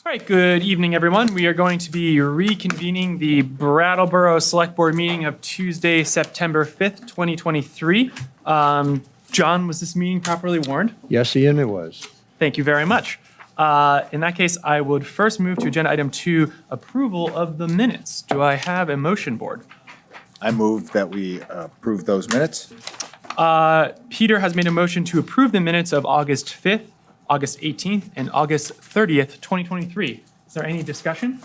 All right, good evening, everyone. We are going to be reconvening the Brattleboro Select Board meeting of Tuesday, September 5th, 2023. John, was this meeting properly warned? Yes, Ian, it was. Thank you very much. In that case, I would first move to agenda item 2, approval of the minutes. Do I have a motion, board? I move that we approve those minutes. Peter has made a motion to approve the minutes of August 5th, August 18th, and August 30th, 2023. Is there any discussion?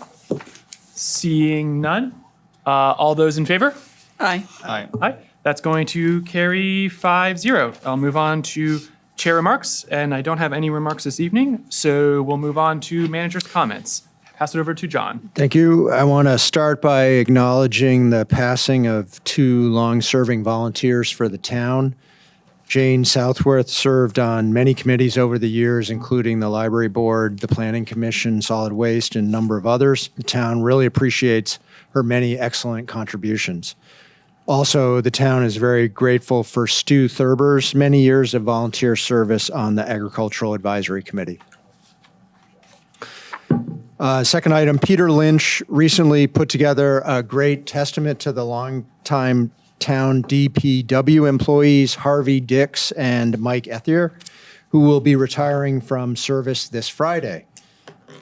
Seeing none. All those in favor? Aye. Aye. That's going to carry 5-0. I'll move on to chair remarks, and I don't have any remarks this evening, so we'll move on to manager's comments. Pass it over to John. Thank you. I want to start by acknowledging the passing of 2 long-serving volunteers for the town. Jane Southworth served on many committees over the years, including the Library Board, the Planning Commission, Solid Waste, and a number of others. The town really appreciates her many excellent contributions. Also, the town is very grateful for Stu Thurber's many years of volunteer service on the Agricultural Advisory Committee. Second item, Peter Lynch recently put together a great testament to the longtime town DPW employees, Harvey Dix and Mike Ethier, who will be retiring from service this Friday.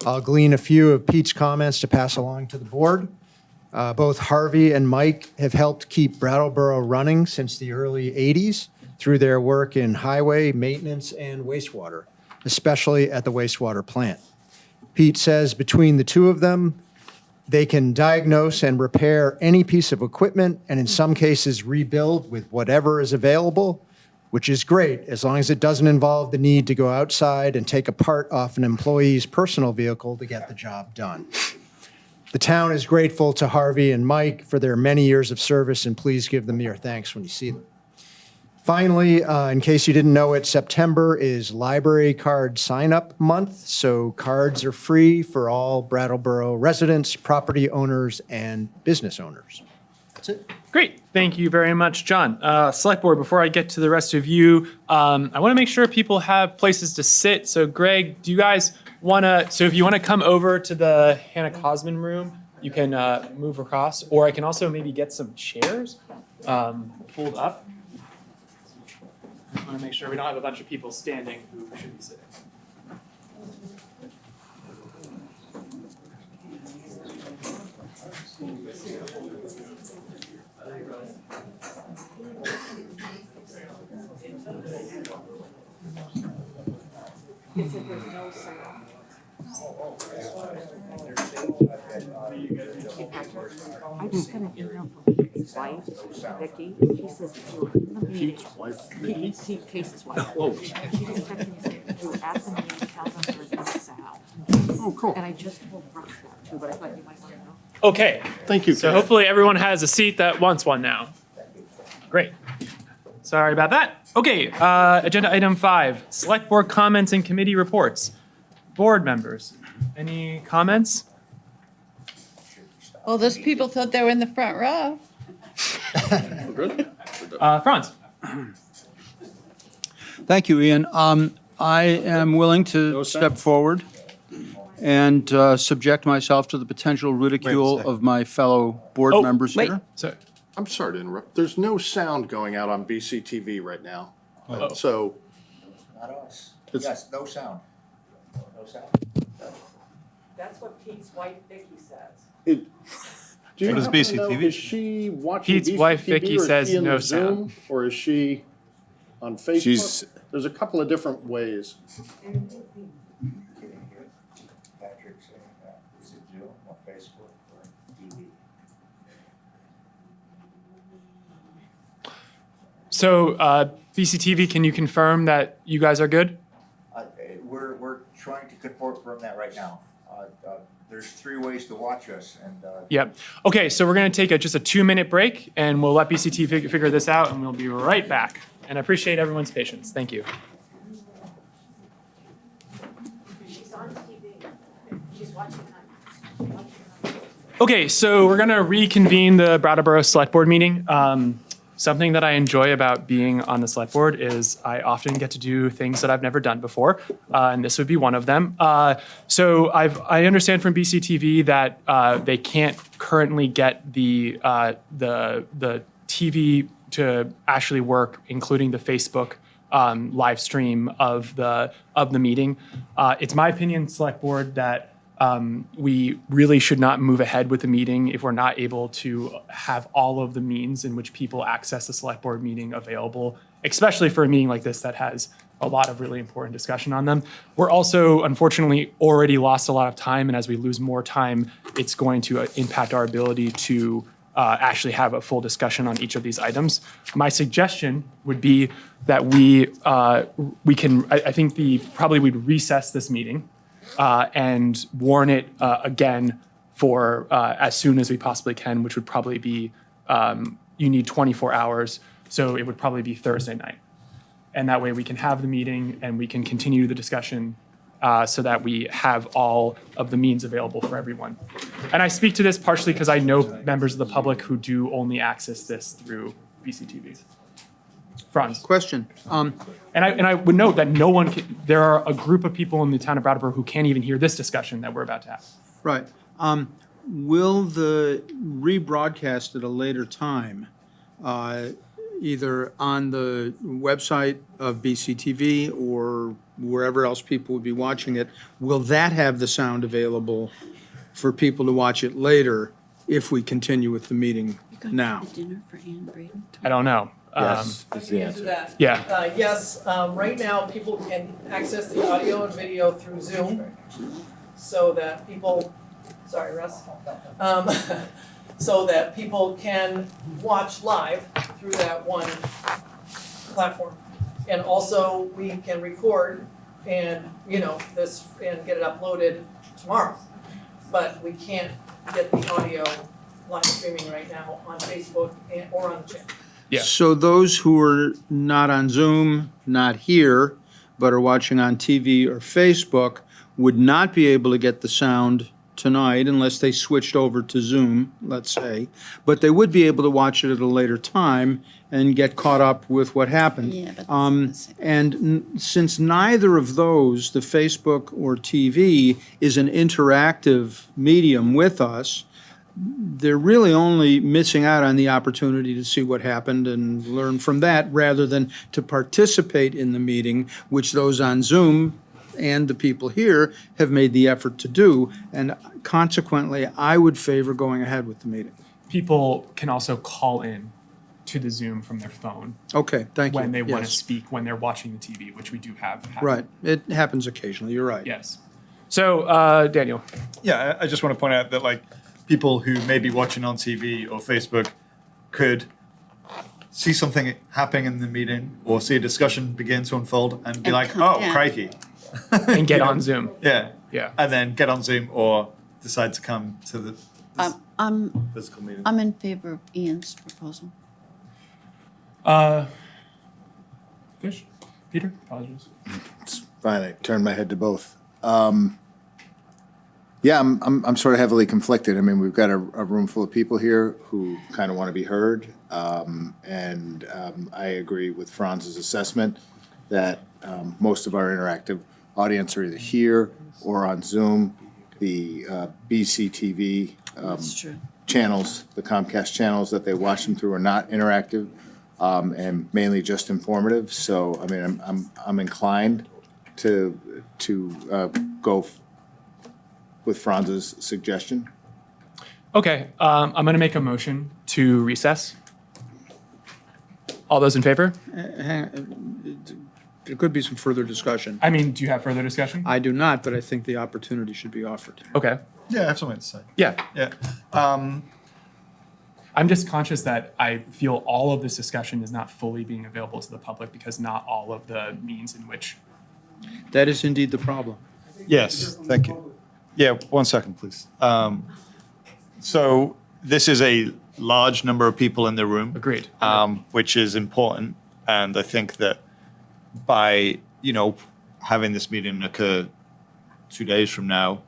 I'll glean a few of Pete's comments to pass along to the board. Both Harvey and Mike have helped keep Brattleboro running since the early 80s through their work in highway maintenance and wastewater, especially at the wastewater plant. Pete says between the two of them, they can diagnose and repair any piece of equipment and in some cases rebuild with whatever is available, which is great as long as it doesn't involve the need to go outside and take a part off an employee's personal vehicle to get the job done. The town is grateful to Harvey and Mike for their many years of service, and please give them your thanks when you see them. Finally, in case you didn't know it, September is library card sign-up month, so cards are free for all Brattleboro residents, property owners, and business owners. That's it. Great. Thank you very much, John. Select Board, before I get to the rest of you, I want to make sure people have places to sit. So Greg, do you guys want to, so if you want to come over to the Hannah Cosman room, you can move across, or I can also maybe get some chairs pulled up. I want to make sure we don't have a bunch of people standing who should be sitting. I just got an email from Pete's wife, Vicky. She says that you were in the meeting. Pete's wife, Pete Case's wife. Oh. She just texted me saying that you were at the meeting, tell them there's no sound. Oh, cool. And I just told Russ that too, but I thought you might want to know. Okay. Thank you. So hopefully everyone has a seat that wants one now. Great. Sorry about that. Okay, agenda item 5, select board comments and committee reports. Board members, any comments? Well, those people thought they were in the front row. Franz? Thank you, Ian. I am willing to step forward and subject myself to the potential ridicule of my fellow board Oh, members wait. here. So, I'm sorry to interrupt. There's no sound going out on BCTV right now. So Not us. It's- Yes, no sound. No sound. That's what Pete's wife, Vicky says. do you What is happen to know, BCTV? is she watching Pete's BCTV wife, Vicky, or is says she in no the Zoom, sound. or is she on Facebook? She's- There's a couple of different ways. Patrick saying that. Is it Zoom or Facebook or TV? so BCTV, can you confirm that you guys are good? We're trying to confirm that right now. There's 3 ways to watch us, and Yep. Okay, so we're going to take just a 2-minute break, and we'll let BCTV figure this out, and we'll be right back. And I appreciate everyone's patience. Thank you. She's on TV. She's watching on. Okay, so we're going to reconvene the Brattleboro Select Board meeting. something that I enjoy about being on the select board is I often get to do things that I've never done before, and this would be one of them. So I understand from BCTV that they can't currently get the TV to actually work, including the Facebook live stream of the meeting. It's my opinion, select board, that we really should not move ahead with the meeting if we're not able to have all of the means in which people access the select board meeting available, especially for a meeting like this that has a lot of really important discussion on them. We're also, unfortunately, already lost a lot of time, and as we lose more time, it's going to impact our ability to actually have a full discussion on each of these items. My suggestion would be that I think probably we'd recess this meeting and warn it again for as soon as we possibly can, which would probably be, you need 24 hours, so it would probably be Thursday night. And that way we can have the meeting and we can continue the discussion so that we have all of the means available for everyone. And I speak to this partially because I know members of the public who do only access this through BCTV. Franz. Question. And I would note that there are a group of people in the town of Brattleboro who can't even hear this discussion that we're about to have. Right. Will the rebroadcast at a later time, either on the website of BCTV or wherever else people would be watching it, will that have the sound available for people to watch it later if we continue with the meeting now? Dinner for Ann Braden. I don't know. Yes, is the answer. That. Yeah. Yes, right now, people can access the audio and video through Zoom, so that people, sorry, Russ. So that people can watch live through that one platform. And also, we can record and, this, and get it uploaded tomorrow. But we can't get the audio live streaming right now on Facebook or on the channel. Yeah. So those who are not on Zoom, not here, but are watching on TV or Facebook would not be able to get the sound tonight unless they switched over to Zoom, let's say. But they would be able to watch it at a later time and get caught up with what happened. Yeah, but that's not the same. And since neither of those, the Facebook or TV, is an interactive medium with us, they're really only missing out on the opportunity to see what happened and learn from that rather than to participate in the meeting, which those on Zoom and the people here have made the effort to do. And consequently, I would favor going ahead with the meeting. People can also call in to the Zoom from their phone Okay, thank you. when they want to Yes. speak, when they're watching the TV, which we do have. happen. Right, it happens occasionally, you're right. Yes. So, Daniel. Yeah, I just want to point out that people who may be watching on TV or Facebook could see something happening in the meeting or see a discussion begin to unfold and be like, oh, yeah. crikey. And get on Zoom. Yeah. Yeah. And then get on Zoom or decide to come to the I'm physical meeting. in favor of Ian's proposal. Fish? Peter? Apologies. Fine, I turned my head to both. Yeah, I'm sort of heavily conflicted. I mean, we've got a room full of people here who kind of want to be heard. And I agree with Franz's assessment that most of our interactive audience are either here or on Zoom. The BCTV That's true. channels, the Comcast channels that they watch them through are not interactive and mainly just informative. So, I mean, I'm inclined to go with Franz's suggestion. Okay, I'm going to make a motion to recess. All those in favor? There could be some further discussion. I mean, do you have further discussion? I do not, but I think the opportunity should be offered. Okay. Yeah, I have something to say. Yeah. Yeah. I'm just conscious that I feel all of this discussion is not fully being available to the public because not all of the means in which. That is indeed the problem. Yes, thank you. Yeah, 1 second, please. So this is a large number of people in the room. Agreed. Which is important. And I think that by, having this meeting occur 2 days from now,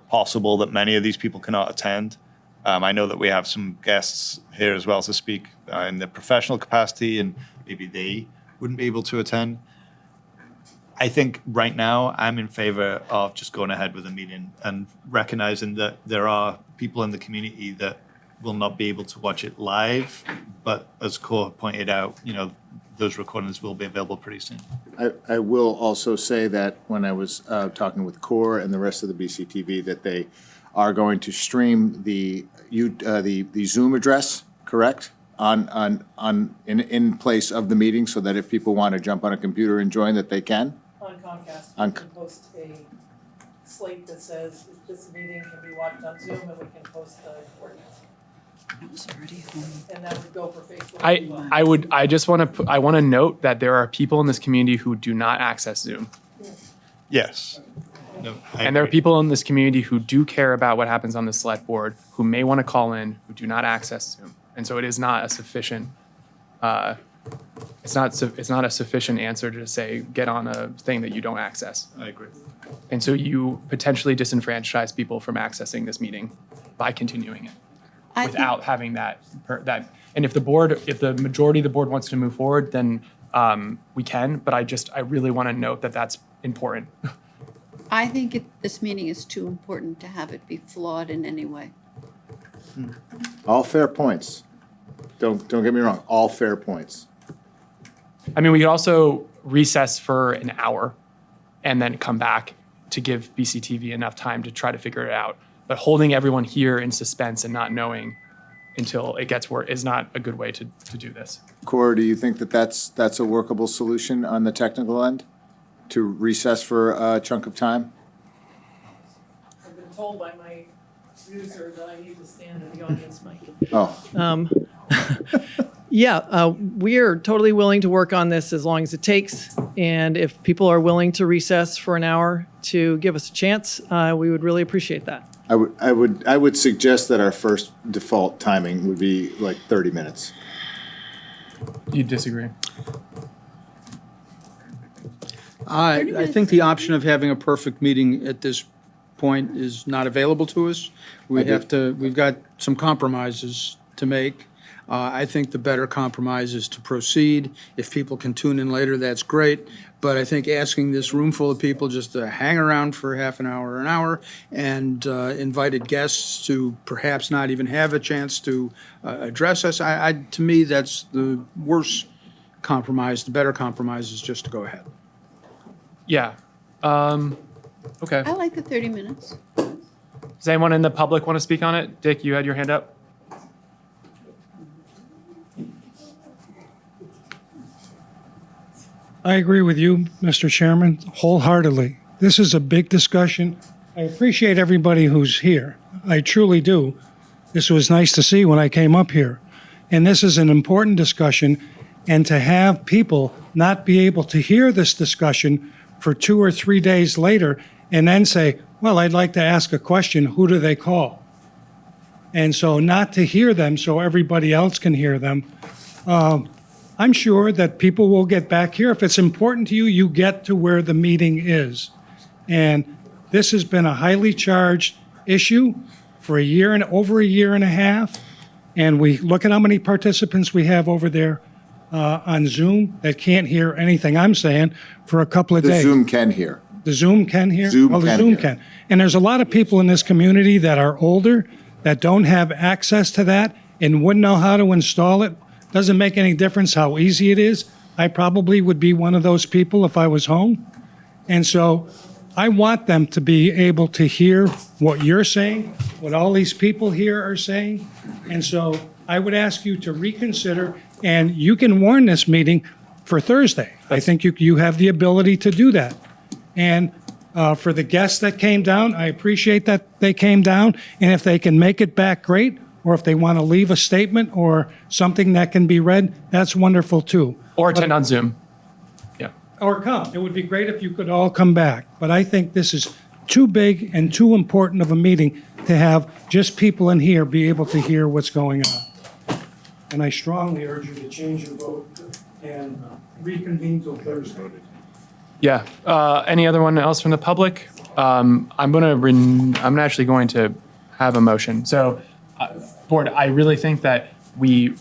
possible that many of these people cannot attend. I know that we have some guests here as well to speak in their professional capacity, and maybe they wouldn't be able to attend. I think right now I'm in favor of just going ahead with the meeting and recognizing that there are people in the community that will not be able to watch it live, but as Core pointed out, those recordings will be available pretty soon. I will also say that when I was talking with Core and the rest of the BCTV, that they are going to stream the Zoom address, correct? In place of the meeting, so that if people want to jump on a computer and join, that they can? On Comcast, On we can post a slate that says this meeting can be watched on Zoom, and we can post the coordinates. I was already home. And that would go for Facebook as well. I want to note that there are people in this community who do not access Zoom. Yes. No, And there are people in this community who do care about what happens on the select board, who may want to call in, who do not access Zoom. And so it is not a sufficient, it's not a sufficient answer to say, get on a thing that you don't access. I agree. And so you potentially disenfranchise people from accessing this meeting by continuing it I think- without having that. And if the majority of the board wants to move forward, then we can, but I really want to note that that's important. I think this meeting is too important to have it be flawed in any way. All fair points. Don't get me wrong, all fair points. I mean, we could also recess for an hour and then come back to give BCTV enough time to try to figure it out. But holding everyone here in suspense and not knowing until it gets worse is not a good way to do this. Core, do you think that that's a workable solution on the technical end? To recess for a chunk of time? I've been told by my producer that I need to stand in the audience mic. Oh, Yeah, we are totally willing to work on this as long as it takes. And if people are willing to recess for an hour to give us a chance, we would really appreciate that. I would suggest that our first default timing would be like 30 minutes. You disagree? I think the option of having a perfect meeting at this point is not available to us. We've got some compromises to make. I think the better compromise is to proceed. If people can tune in later, that's great. But I think asking this room full of people just to hang around for half an hour or an hour and invited guests to perhaps not even have a chance to address us, to me, that's the worst compromise. The better compromise is just to go ahead. Yeah. Okay. I like the 30 minutes. Does anyone in the public want to speak on it? Dick, you had your hand up. I agree with you, Mr. Chairman, wholeheartedly. This is a big discussion. I appreciate everybody who's here. I truly do. This was nice to see when I came up here. And this is an important discussion. And to have people not be able to hear this discussion for 2 or 3 days later and then say, well, I'd like to ask a question, who do they call? And so not to hear them so everybody else can hear them. I'm sure that people will get back here. If it's important to you, you get to where the meeting is. And this has been a highly charged issue for over a year and a half. And we look at how many participants we have over there on Zoom that can't hear anything I'm saying for a couple of The days. Zoom can hear. The Zoom can hear? Zoom Oh, the can Zoom hear. can. And there's a lot of people in this community that are older, that don't have access to that and wouldn't know how to install it. Doesn't make any difference how easy it is. I probably would be one of those people if I was home. And so I want them to be able to hear what you're saying, what all these people here are saying. And so I would ask you to reconsider, and you can warn this meeting for Thursday. I think you have the ability to do that. And for the guests that came down, I appreciate that they came down. And if they can make it back, great. Or if they want to leave a statement or something that can be read, that's wonderful too. Or attend on Zoom. Yeah. Or come. It would be great if you could all come back. But I think this is too big and too important of a meeting to have just people in here be able to hear what's going on. And I strongly urge you to change your vote and reconvene till Thursday. Yeah. Any other one else from the public? I'm actually going to have a motion. So Board, I really think that we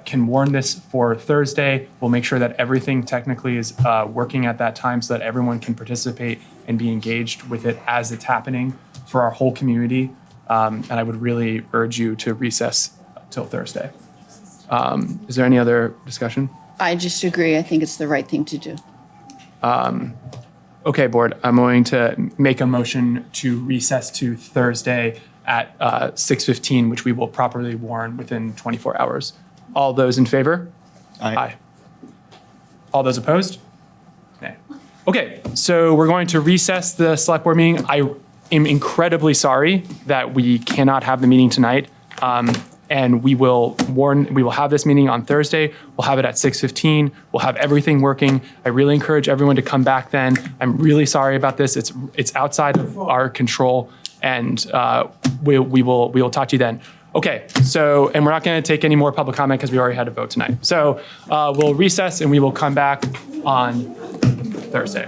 can warn this for Thursday. We'll make sure that everything technically is working at that time so that everyone can participate and be engaged with it as it's happening for our whole community. And I would really urge you to recess till Thursday. Is there any other discussion? I just agree. I think it's the right thing to do. Okay, Board, I'm going to make a motion to recess to Thursday at 6:15, which we will properly warn within 24 hours. All those in favor? Aye. All those opposed? Nay. Okay, so we're going to recess the select board meeting. I am incredibly sorry that we cannot have the meeting tonight. And we will have this meeting on Thursday. We'll have it at 6:15. We'll have everything working. I really encourage everyone to come back then. I'm really sorry about this. It's outside of our control, and we will talk to you then. Okay, so, and we're not going to take any more public comment because we already had a vote tonight. So we'll recess and we will come back on Thursday.